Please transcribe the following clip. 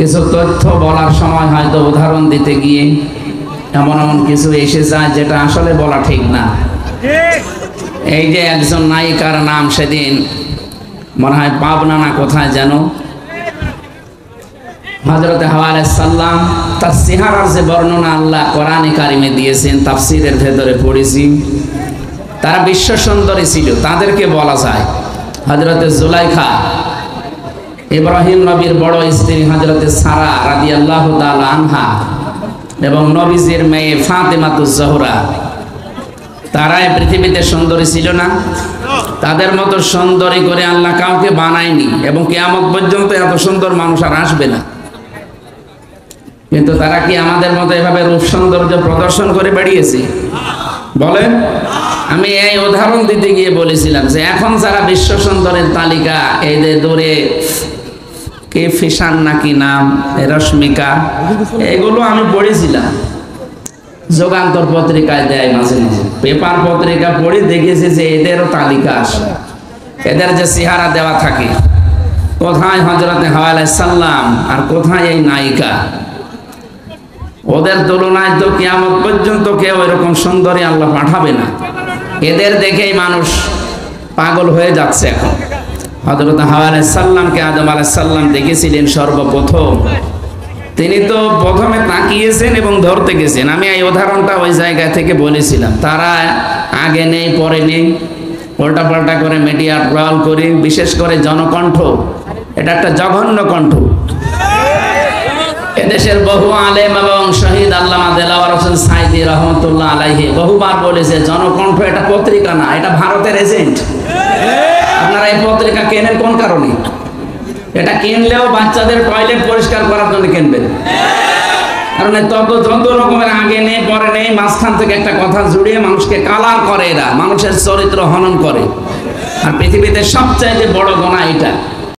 কিছু তথ্য বলার সময় হয়তো উদাহরণ দিতে গিয়ে এমন এমন কিছু এসে যায় যেটা আসলে বলা ঠিক না। এই যে একজন নায়িকার নাম সেদিন মনে হয় পাবনা না কোথায় যেন, হযরত হাওয়া আলাইহিস সালাম তার চেহারার যে বর্ণনা আল্লাহ কোরআনে কারিমে দিয়েছেন, তাফসীরের ভেতরে পড়েছি, তারা বিশ্ব সুন্দরী ছিল। তাদেরকে বলা যায় হযরত জুলাইখা, ইব্রাহিম নবীর বড় স্ত্রী হযরত সারা রাদিয়াল্লাহু তাআলা আনহা এবং নবীজির মেয়ে ফাতেমাতুজ জোহরা, তারাই পৃথিবীতে সুন্দরী ছিল না? তাদের মতো সুন্দরী করে আল্লাহ কাউকে বানায়নি এবং কিয়ামত পর্যন্ত এত সুন্দর মানুষ আর আসবে না। কিন্তু তারা কি আমাদের মতো এভাবে রূপ সৌন্দর্য প্রদর্শন করে বেরিয়েছে? বলেন। আমি এই উদাহরণ দিতে গিয়ে বলেছিলাম যে এখন যারা বিশ্ব সুন্দরের তালিকা, এই যে দূরে কে ফিশান নাকি নাম, রশ্মিকা, এগুলো আমি পড়েছিলাম, যুগান্তর পত্রিকায় দেয় মাঝে মাঝে, পেপার পত্রিকা পড়ে দেখেছি যে এদেরও তালিকা আসে, এদের যে চেহারা দেওয়া থাকে, কোথায় হযরত হাওয়া আলাইহিস সালাম আর কোথায় এই নায়িকা। ওদের তুলনায় তো কিয়ামত পর্যন্ত কেউ এরকম সুন্দরী আল্লাহ পাঠাবে না। এদের দেখেই মানুষ পাগল হয়ে যাচ্ছে এখন। হযরত হাওয়া আলাইহিস সালামকে আদম আলাইহিস সালাম দেখেছিলেন সর্বপ্রথম, তিনি তো প্রথমে তাকিয়েছেন এবং ধরতে গেছেন। আমি এই উদাহরণটা ওই জায়গা থেকে বলেছিলাম। তারা আগে নেই পরে নেই, উল্টাপাল্টা করে মিডিয়া ট্রল করে, বিশেষ করে জনকণ্ঠ, এটা একটা জঘন্য কণ্ঠ। এদেশের বহু আলেম এবং শহীদ আল্লামা দেলাওয়ার হোসেন সাইদি রহমতুল্লাহ আলাইহি বহুবার বলেছে, জনকণ্ঠ এটা পত্রিকা না, এটা ভারতের এজেন্ট। আপনারা এই পত্রিকা কেনেন কোন কারণে? এটা কিনলেও বাচ্চাদের টয়লেট পরিষ্কার করার জন্য কিনবেন, কারণ যত রকমের আগে নেই পরে নেই, মাঝখান থেকে একটা কথা জুড়িয়ে মানুষকে কালার করে, এরা মানুষের চরিত্র হনন করে। আর পৃথিবীতে সবচাইতে বড় গুনাহ এটা।